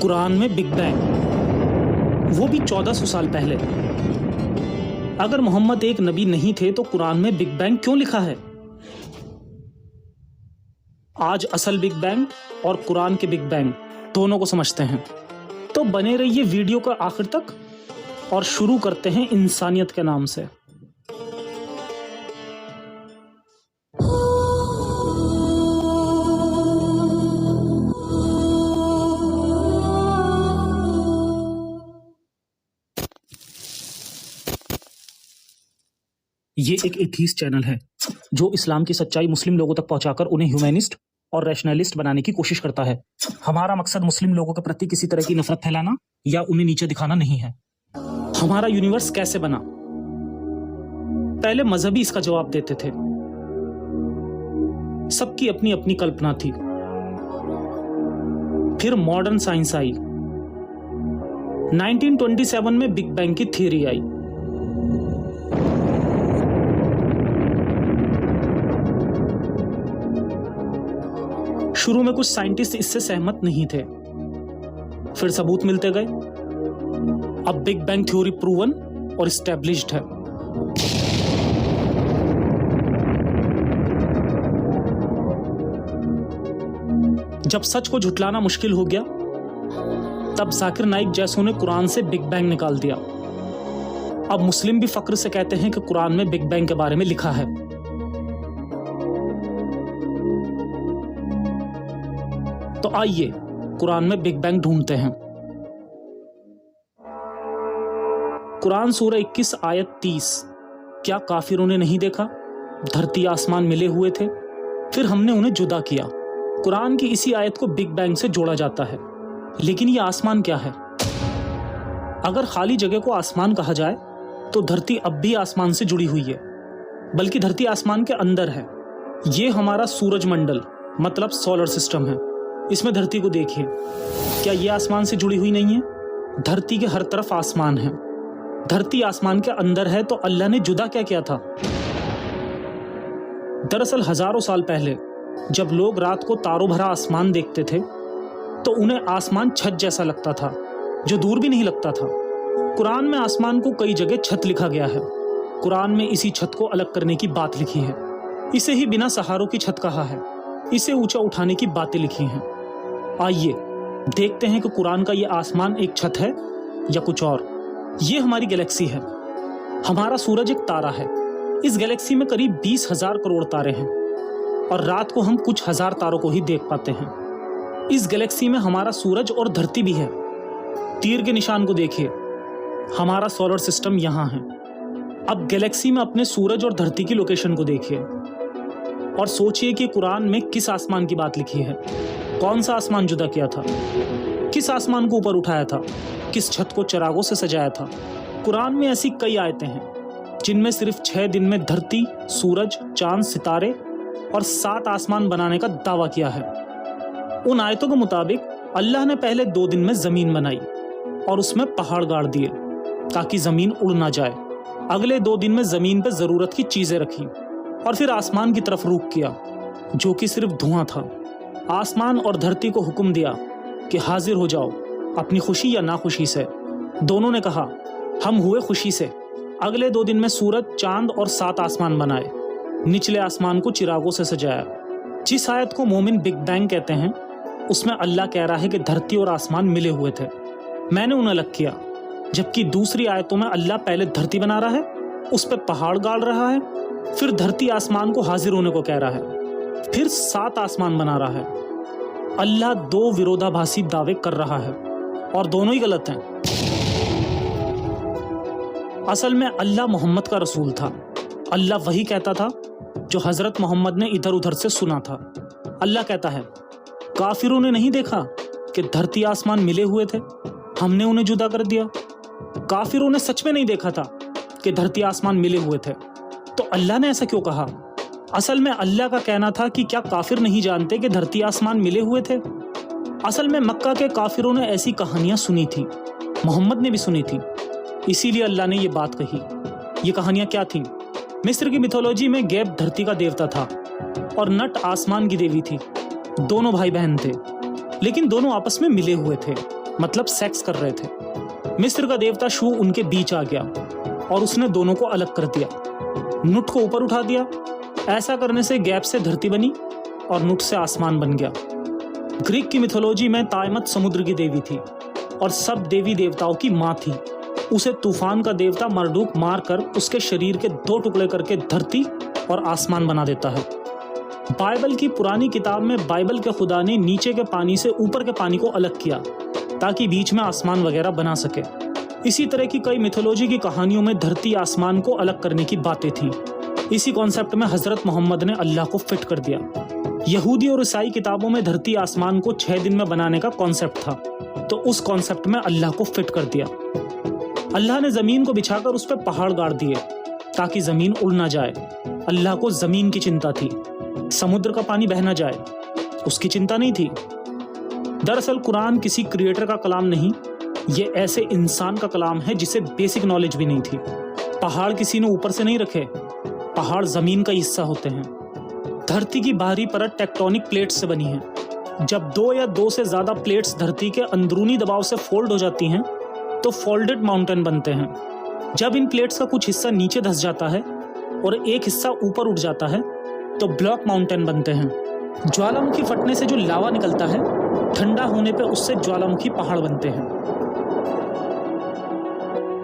कुरान में big bang, वो भी 1400 साल पहले। अगर मोहम्मद एक नबी नहीं थे तो कुरान में बिग बैंग क्यों लिखा है? आज असल बिग बैंग और कुरान के बिग बैंग दोनों को समझते हैं। तो बने रहिए वीडियो का आखिर तक और शुरू करते हैं इंसानियत के नाम से। ये एक एथीस्ट चैनल है जो इस्लाम की सच्चाई मुस्लिम लोगों तक पहुंचाकर उन्हें ह्यूमैनिस्ट और रैशनलिस्ट बनाने की कोशिश करता है। हमारा मकसद मुस्लिम लोगों के प्रति किसी तरह की नफरत फैलाना या उन्हें नीचे दिखाना नहीं है। हमारा यूनिवर्स कैसे बना? पहले मजहबी इसका जवाब देते थे। सबकी अपनी अपनी कल्पना थी। फिर मॉडर्न साइंस आई। 1927 में बिग बैंग की थ्योरी आई। शुरू में कुछ साइंटिस्ट इससे सहमत नहीं थे, फिर सबूत मिलते गए। अब बिग बैंग थ्योरी प्रूवन और एस्टैब्लिश्ड है। जब सच को झुटलाना मुश्किल हो गया, तब जाकिर नाइक जैसों ने कुरान से बिग बैंग निकाल दिया। अब मुस्लिम भी फक्र से कहते हैं कि कुरान में बिग बैंग के बारे में लिखा है। तो आइए कुरान में बिग बैंग ढूंढते हैं। कुरान सूरह 21 आयत 30। क्या काफिरों ने नहीं देखा? धरती आसमान मिले हुए थे, फिर हमने उन्हें जुदा किया। कुरान की इसी आयत को बिग बैंग से जोड़ा जाता है। लेकिन यह आसमान क्या है? अगर खाली जगह को आसमान कहा जाए तो धरती अब भी आसमान से जुड़ी हुई है, बल्कि धरती आसमान के अंदर है। यह हमारा सूरज मंडल मतलब सोलर सिस्टम है। इसमें धरती को देखिए, क्या यह आसमान से जुड़ी हुई नहीं है? धरती के हर तरफ आसमान है। धरती आसमान के अंदर है, तो अल्लाह ने जुदा क्या किया था? दरअसल हजारों साल पहले जब लोग रात को तारों भरा आसमान देखते थे तो उन्हें आसमान छत जैसा लगता था, जो दूर भी नहीं लगता था। कुरान में आसमान को कई जगह छत लिखा गया है। कुरान में इसी छत को अलग करने की बात लिखी है। इसे ही बिना सहारों की छत कहा है। इसे ऊंचा उठाने की बातें लिखी हैं। आइए देखते हैं कि कुरान का ये आसमान एक छत है या कुछ और। ये हमारी गैलेक्सी है। हमारा सूरज एक तारा है। इस गैलेक्सी में करीब 20,000 करोड़ तारे हैं और रात को हम कुछ हजार तारों को ही देख पाते हैं। इस गैलेक्सी में हमारा सूरज और धरती भी है। तीर के निशान को देखिए, हमारा सोलर सिस्टम यहाँ है। अब गैलेक्सी में अपने सूरज और धरती की लोकेशन को देखिए और सोचिए कि कुरान में किस आसमान की बात लिखी है। कौन सा आसमान जुदा किया था? किस आसमान को ऊपर उठाया था? किस छत को चिरागों से सजाया था? कुरान में ऐसी कई आयतें हैं जिनमें सिर्फ 6 दिन में धरती, सूरज, चांद, सितारे और 7 आसमान बनाने का दावा किया है। उन आयतों के मुताबिक अल्लाह ने पहले 2 दिन में जमीन बनाई और उसमें पहाड़ गाड़ दिए ताकि जमीन उड़ ना जाए। अगले 2 दिन में जमीन पर जरूरत की चीजें रखी और फिर आसमान की तरफ रुख किया, जो कि सिर्फ धुआं था। आसमान और धरती को हुक्म दिया कि हाजिर हो जाओ, अपनी खुशी या नाखुशी से। दोनों ने कहा हम हुए खुशी से। अगले 2 दिन में सूरज, चांद और 7 आसमान बनाए। निचले आसमान को चिरागों से सजाया। जिस आयत को मोमिन बिग बैंग कहते हैं, उसमें अल्लाह कह रहा है कि धरती और आसमान मिले हुए थे, मैंने उन्हें अलग किया। जबकि दूसरी आयतों में अल्लाह पहले धरती बना रहा है, उस पर पहाड़ गाड़ रहा है, फिर धरती आसमान को हाजिर होने को कह रहा है, फिर 7 आसमान बना रहा है। अल्लाह 2 विरोधाभासी दावे कर रहा है और दोनों ही गलत हैं। असल में अल्लाह मोहम्मद का रसूल था। अल्लाह वही कहता था जो हजरत मोहम्मद ने इधर उधर से सुना था। अल्लाह कहता है काफिरों ने नहीं देखा कि धरती आसमान मिले हुए थे, हमने उन्हें जुदा कर दिया। काफिरों ने सच में नहीं देखा था कि धरती आसमान मिले हुए थे, तो अल्लाह ने ऐसा क्यों कहा? असल में अल्लाह का कहना था कि क्या काफिर नहीं जानते कि धरती आसमान मिले हुए थे? असल में मक्का के काफिरों ने ऐसी कहानियां सुनी थी, मोहम्मद ने भी सुनी थी, इसीलिए अल्लाह ने ये बात कही। ये कहानियां क्या थीं? मिस्र की मिथोलॉजी में गैब धरती का देवता था और नट आसमान की देवी थी। दोनों भाई बहन थे। लेकिन दोनों आपस में मिले हुए थे, मतलब सेक्स कर रहे थे। मिस्र का देवता शू उनके बीच आ गया और उसने दोनों को अलग कर दिया। नुट को ऊपर उठा दिया। ऐसा करने से गैप से धरती बनी और नुट से आसमान बन गया। ग्रीक की मिथोलॉजी में तायमत समुद्र की देवी थी और सब देवी देवताओं की माँ थी। उसे तूफान का देवता मरडूक मारकर उसके शरीर के 2 टुकड़े करके धरती और आसमान बना देता है। बाइबल की पुरानी किताब में बाइबल के खुदा ने नीचे के पानी से ऊपर के पानी को अलग किया ताकि बीच में आसमान वगैरह बना सके। इसी तरह की कई मिथोलॉजी की कहानियों में धरती आसमान को अलग करने की बातें थी। इसी कॉन्सेप्ट में हजरत मोहम्मद ने अल्लाह को फिट कर दिया। यहूदी और ईसाई किताबों में धरती आसमान को 6 दिन में बनाने का कॉन्सेप्ट था, तो उस कॉन्सेप्ट में अल्लाह को फिट कर दिया। अल्लाह ने जमीन को बिछाकर उस पर पहाड़ गाड़ दिए ताकि जमीन उड़ ना जाए। अल्लाह को जमीन की चिंता थी, समुद्र का पानी बह ना जाए उसकी चिंता नहीं थी। दरअसल कुरान किसी क्रिएटर का कलाम नहीं, ये ऐसे इंसान का कलाम है जिसे बेसिक नॉलेज भी नहीं थी। पहाड़ किसी ने ऊपर से नहीं रखे, पहाड़ जमीन का हिस्सा होते हैं। धरती की बाहरी परत टेक्टोनिक प्लेट्स से बनी है। जब 2 या 2 से ज्यादा प्लेट्स धरती के अंदरूनी दबाव से फोल्ड हो जाती हैं तो फोल्डेड माउंटेन बनते हैं। जब इन प्लेट्स का कुछ हिस्सा नीचे धंस जाता है और एक हिस्सा ऊपर उठ जाता है तो ब्लॉक माउंटेन बनते हैं। ज्वालामुखी फटने से जो लावा निकलता है, ठंडा होने पे उससे ज्वालामुखी पहाड़ बनते हैं।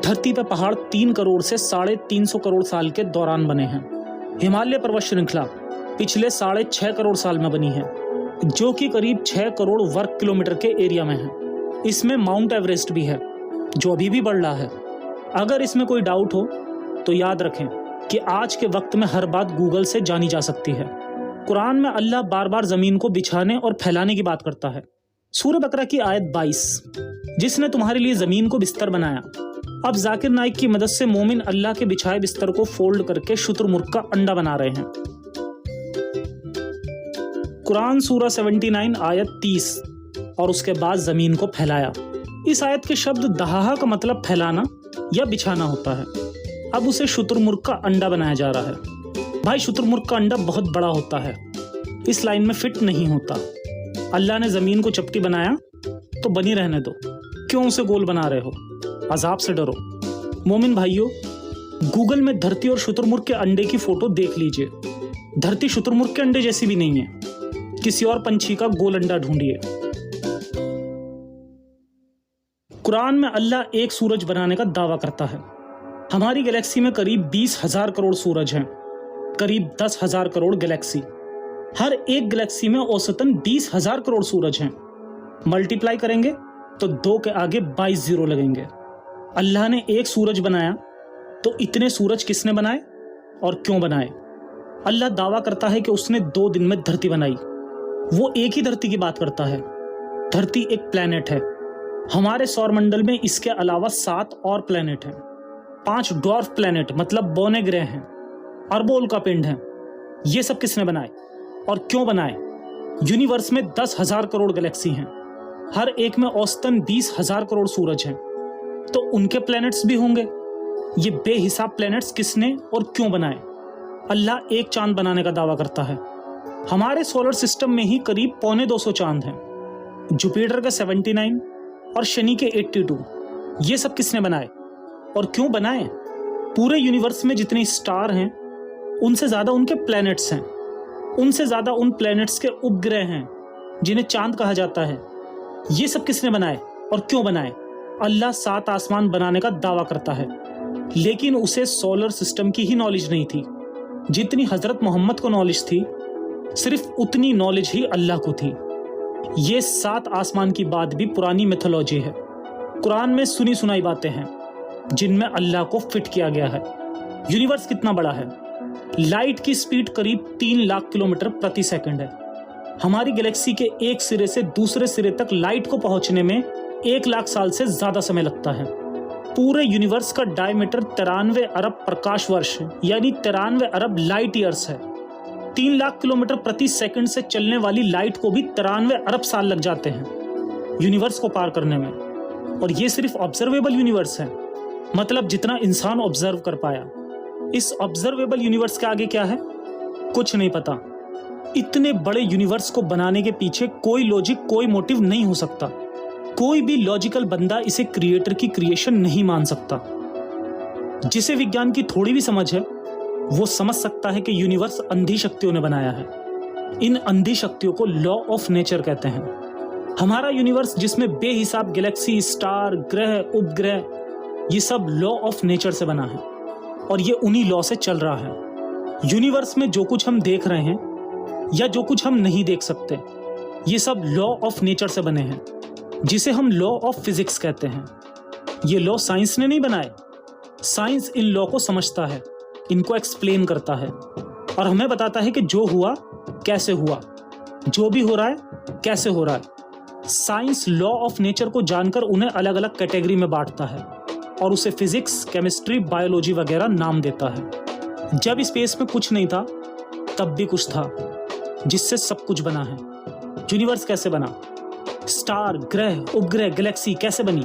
धरती पर पहाड़ 3 करोड़ से 350 करोड़ साल के दौरान बने हैं। हिमालय पर्वत श्रृंखला पिछले 6.5 करोड़ साल में बनी है, जो कि करीब 6 करोड़ वर्ग किलोमीटर के एरिया में है। इसमें माउंट एवरेस्ट भी है जो अभी भी बढ़ रहा है। अगर इसमें कोई डाउट हो तो याद रखें कि आज के वक्त में हर बात गूगल से जानी जा सकती है। कुरान में अल्लाह बार बार जमीन को बिछाने और फैलाने की बात करता है। सूरह बकरा की आयत 22, जिसने तुम्हारे लिए जमीन को बिस्तर बनाया। अब जाकिर नाइक की मदद से मोमिन अल्लाह के बिछाए बिस्तर को फोल्ड करके शुतुरमुर्ग का अंडा बना रहे हैं। कुरान सूरह 79 आयत 30, और उसके बाद जमीन को फैलाया। इस आयत के शब्द दहाहा का मतलब फैलाना या बिछाना होता है। अब उसे शुतुरमुर्ग का अंडा बनाया जा रहा है। भाई शुतुरमुर्ग का अंडा बहुत बड़ा होता है, इस लाइन में फिट नहीं होता। अल्लाह ने जमीन को चपटी बनाया तो बनी रहने दो, क्यों उसे गोल बना रहे हो? अजाब से डरो। मोमिन भाइयों, गूगल में धरती और शुतुरमुर्ग के अंडे की फोटो देख लीजिए। धरती शुतुरमुर्ग के अंडे जैसी भी नहीं है, किसी और पंछी का गोल अंडा ढूंढिए। कुरान में अल्लाह एक सूरज बनाने का दावा करता है। हमारी गैलेक्सी में करीब 20,000 करोड़ सूरज हैं, करीब 10,000 करोड़ गैलेक्सी। हर एक गैलेक्सी में औसतन 20,000 करोड़ सूरज हैं। मल्टीप्लाई करेंगे तो 2 के आगे 22 जीरो लगेंगे। अल्लाह ने एक सूरज बनाया तो इतने सूरज किसने बनाए और क्यों बनाए? अल्लाह दावा करता है कि उसने 2 दिन में धरती बनाई। वो एक ही धरती की बात करता है। धरती एक प्लेनेट है। हमारे सौरमंडल में इसके अलावा 7 और प्लेनेट हैं। 5 ड्वार्फ प्लेनेट मतलब बौने ग्रह हैं, अरबों उल्कापिंड हैं। ये सब किसने बनाए और क्यों बनाए? यूनिवर्स में 10,000 करोड़ गैलेक्सी हैं, हर एक में औसतन 20,000 करोड़ सूरज हैं, तो उनके प्लैनेट्स भी होंगे। ये बेहिसाब प्लैनेट्स किसने और क्यों बनाए? अल्लाह एक चांद बनाने का दावा करता है। हमारे सोलर सिस्टम में ही करीब 225 चांद हैं, जुपिटर का 79 और शनि के 82। ये सब किसने बनाए और क्यों बनाए? पूरे यूनिवर्स में जितने स्टार हैं उनसे ज्यादा उनके प्लैनेट्स हैं, उनसे ज्यादा उन प्लैनेट्स के उपग्रह हैं जिन्हें चांद कहा जाता है। ये सब किसने बनाए और क्यों बनाए? अल्लाह 7 आसमान बनाने का दावा करता है, लेकिन उसे सोलर सिस्टम की ही नॉलेज नहीं थी जितनी हजरत मोहम्मद को नॉलेज थी। सिर्फ उतनी नॉलेज ही अल्लाह को थी। ये 7 आसमान की बात भी पुरानी मिथोलॉजी है। कुरान में सुनी सुनाई बातें हैं जिनमें अल्लाह को फिट किया गया है। यूनिवर्स कितना बड़ा है? लाइट की स्पीड करीब 3 लाख किलोमीटर प्रति सेकंड है। हमारी गैलेक्सी के एक सिरे से दूसरे सिरे तक लाइट को पहुंचने में 1 लाख साल से ज्यादा समय लगता है। पूरे यूनिवर्स का डायमीटर 93 अरब प्रकाश वर्ष यानी 93 अरब लाइट ईयर्स है। 3 लाख किलोमीटर प्रति सेकंड से चलने वाली लाइट को भी 93 अरब साल लग जाते हैं यूनिवर्स को पार करने में। और ये सिर्फ ऑब्जर्वेबल यूनिवर्स है, मतलब जितना इंसान ऑब्जर्व कर पाया। इस ऑब्जर्वेबल यूनिवर्स के आगे क्या है कुछ नहीं पता। इतने बड़े यूनिवर्स को बनाने के पीछे कोई लॉजिक, कोई मोटिव नहीं हो सकता। कोई भी लॉजिकल बंदा इसे क्रिएटर की क्रिएशन नहीं मान सकता। जिसे विज्ञान की थोड़ी भी समझ है वो समझ सकता है कि यूनिवर्स अंधी शक्तियों ने बनाया है। इन अंधी शक्तियों को लॉ ऑफ नेचर कहते हैं। हमारा यूनिवर्स, जिसमें बेहिसाब गैलेक्सी, स्टार, ग्रह, उपग्रह, ये सब लॉ ऑफ नेचर से बना है और ये उन्हीं लॉ से चल रहा है। यूनिवर्स में जो कुछ हम देख रहे हैं या जो कुछ हम नहीं देख सकते, ये सब लॉ ऑफ नेचर से बने हैं, जिसे हम लॉ ऑफ फिजिक्स कहते हैं। ये लॉ साइंस ने नहीं बनाए। साइंस इन लॉ को समझता है, इनको एक्सप्लेन करता है और हमें बताता है कि जो हुआ कैसे हुआ, जो भी हो रहा है कैसे हो रहा है। साइंस लॉ ऑफ नेचर को जानकर उन्हें अलग अलग कैटेगरी में बांटता है और उसे फिजिक्स, केमिस्ट्री, बायोलॉजी वगैरह नाम देता है। जब स्पेस में कुछ नहीं था तब भी कुछ था जिससे सब कुछ बना है। यूनिवर्स कैसे बना? स्टार, ग्रह, उपग्रह, गैलेक्सी कैसे बनी?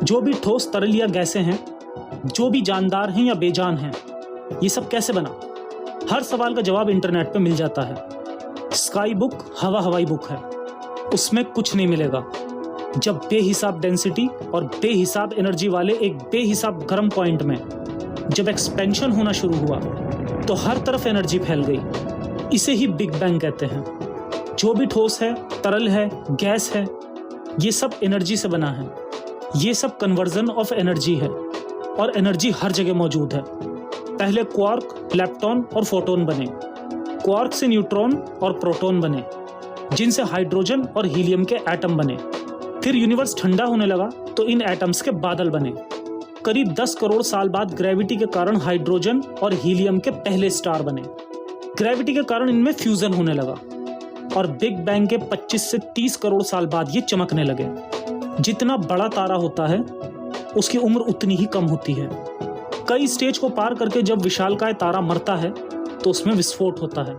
जो भी ठोस, तरल या गैसें हैं, जो भी जानदार हैं या बेजान हैं, ये सब कैसे बना? हर सवाल का जवाब इंटरनेट पे मिल जाता है। स्काई बुक हवाई बुक है, उसमें कुछ नहीं मिलेगा। जब बेहिसाब डेंसिटी और बेहिसाब एनर्जी वाले एक बेहिसाब गर्म पॉइंट में जब एक्सपेंशन होना शुरू हुआ तो हर तरफ एनर्जी फैल गई। इसे ही बिग बैंग कहते हैं। जो भी ठोस है, तरल है, गैस है, ये सब एनर्जी से बना है। ये सब कन्वर्जन ऑफ एनर्जी है और एनर्जी हर जगह मौजूद है। पहले क्वार्क, लेप्टॉन और फोटोन बने। क्वार्क से न्यूट्रॉन और प्रोटॉन बने, जिनसे हाइड्रोजन और हीलियम के एटम बने। फिर यूनिवर्स ठंडा होने लगा तो इन एटम्स के बादल बने। करीब 10 करोड़ साल बाद ग्रेविटी के कारण हाइड्रोजन और हीलियम के पहले स्टार बने। ग्रेविटी के कारण इनमें फ्यूजन होने लगा और बिग बैंग के 25 से 30 करोड़ साल बाद ये चमकने लगे। जितना बड़ा तारा होता है उसकी उम्र उतनी ही कम होती है। कई स्टेज को पार करके जब विशालकाय तारा मरता है तो उसमें विस्फोट होता है,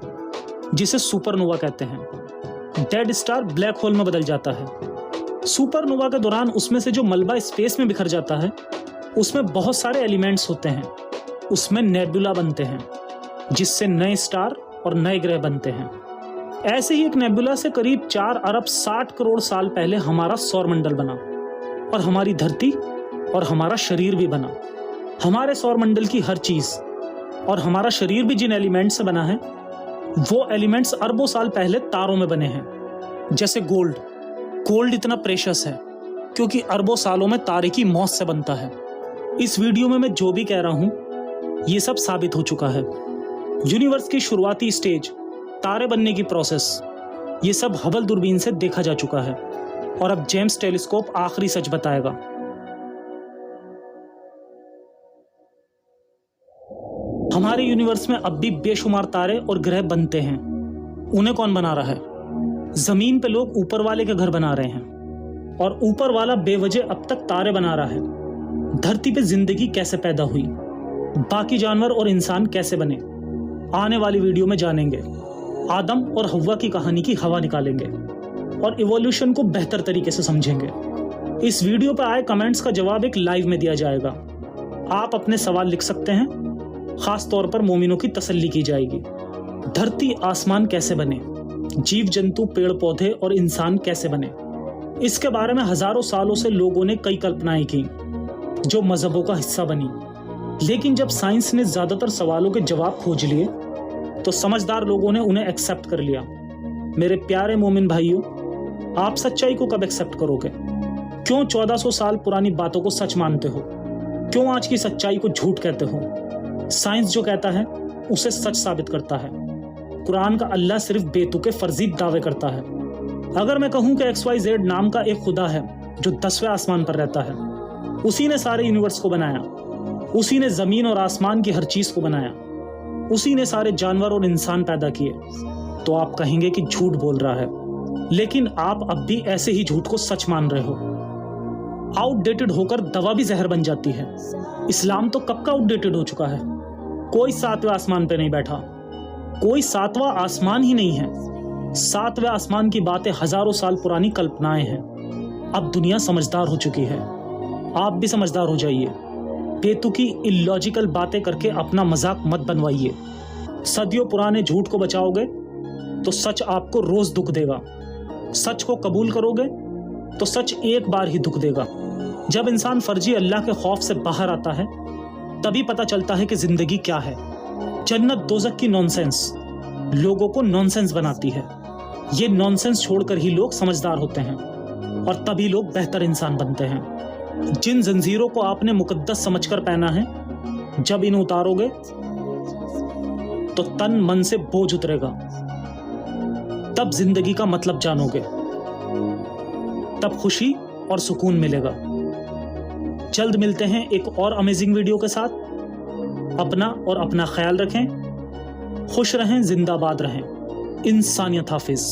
जिसे सुपरनोवा कहते हैं। डेड स्टार ब्लैक होल में बदल जाता है। सुपरनोवा के दौरान उसमें से जो मलबा स्पेस में बिखर जाता है, उसमें बहुत सारे एलिमेंट्स होते हैं। उसमें नेबुला बनते हैं, जिससे नए स्टार और नए ग्रह बनते हैं। ऐसे ही एक नेबुला से करीब 4 अरब 60 करोड़ साल पहले हमारा सौरमंडल बना और हमारी धरती और हमारा शरीर भी बना। हमारे सौरमंडल की हर चीज और हमारा शरीर भी जिन एलिमेंट्स से बना है, वो एलिमेंट्स अरबों साल पहले तारों में बने हैं। जैसे गोल्ड। गोल्ड इतना प्रेशियस है क्योंकि अरबों सालों में तारे की मौत से बनता है। इस वीडियो में मैं जो भी कह रहा हूं ये सब साबित हो चुका है। यूनिवर्स की शुरुआती स्टेज, तारे बनने की प्रोसेस, ये सब हबल दूरबीन से देखा जा चुका है और अब जेम्स टेलीस्कोप आखिरी सच बताएगा। हमारे यूनिवर्स में अब भी बेशुमार तारे और ग्रह बनते हैं। उन्हें कौन बना रहा है? जमीन पे लोग ऊपर वाले के घर बना रहे हैं और ऊपर वाला बेवजह अब तक तारे बना रहा है। धरती पे जिंदगी कैसे पैदा हुई, बाकी जानवर और इंसान कैसे बने, आने वाली वीडियो में जानेंगे। आदम और हव्वा की कहानी की हवा निकालेंगे और इवोल्यूशन को बेहतर तरीके से समझेंगे। इस वीडियो पर आए कमेंट्स का जवाब एक लाइव में दिया जाएगा। आप अपने सवाल लिख सकते हैं, खास तौर पर मोमिनों की तसल्ली की जाएगी। धरती आसमान कैसे बने, जीव जंतु, पेड़ पौधे और इंसान कैसे बने, इसके बारे में हजारों सालों से लोगों ने कई कल्पनाएं की जो मजहबों का हिस्सा बनी। लेकिन जब साइंस ने ज्यादातर सवालों के जवाब खोज लिए तो समझदार लोगों ने उन्हें एक्सेप्ट कर लिया। मेरे प्यारे मोमिन भाइयों, आप सच्चाई को कब एक्सेप्ट करोगे? क्यों 1400 साल पुरानी बातों को सच मानते हो? क्यों आज की सच्चाई को झूठ कहते हो? साइंस जो कहता है उसे सच साबित करता है। कुरान का अल्लाह सिर्फ बेतुके फर्जी दावे करता है। अगर मैं कहूं कि XYZ नाम का एक खुदा है जो 10वें आसमान पर रहता है, उसी ने सारे यूनिवर्स को बनाया, उसी ने जमीन और आसमान की हर चीज को बनाया, उसी ने सारे जानवर और इंसान पैदा किए, तो आप कहेंगे कि झूठ बोल रहा है। लेकिन आप अब भी ऐसे ही झूठ को सच मान रहे हो। आउटडेटेड होकर दवा भी जहर बन जाती है। इस्लाम तो कब का आउटडेटेड हो चुका है। कोई 7वें आसमान पे नहीं बैठा, कोई 7वां आसमान ही नहीं है। 7वें आसमान की बातें हजारों साल पुरानी कल्पनाएं हैं। अब दुनिया समझदार हो चुकी है, आप भी समझदार हो जाइए। बेतुकी इलॉजिकल बातें करके अपना मजाक मत बनवाइए। सदियों पुराने झूठ को बचाओगे तो सच आपको रोज दुख देगा। सच को कबूल करोगे तो सच एक बार ही दुख देगा। जब इंसान फर्जी अल्लाह के खौफ से बाहर आता है तभी पता चलता है कि जिंदगी क्या है। जन्नत दोज़ख की नॉनसेंस लोगों को नॉनसेंस बनाती है। ये नॉनसेंस छोड़कर ही लोग समझदार होते हैं और तभी लोग बेहतर इंसान बनते हैं। जिन जंजीरों को आपने मुकद्दस समझकर पहना है, जब इन्हें उतारोगे तो तन मन से बोझ उतरेगा। तब जिंदगी का मतलब जानोगे, तब खुशी और सुकून मिलेगा। जल्द मिलते हैं एक और अमेजिंग वीडियो के साथ। अपना और अपना ख्याल रखें, खुश रहें, जिंदाबाद रहें। इंसानियत हाफिज।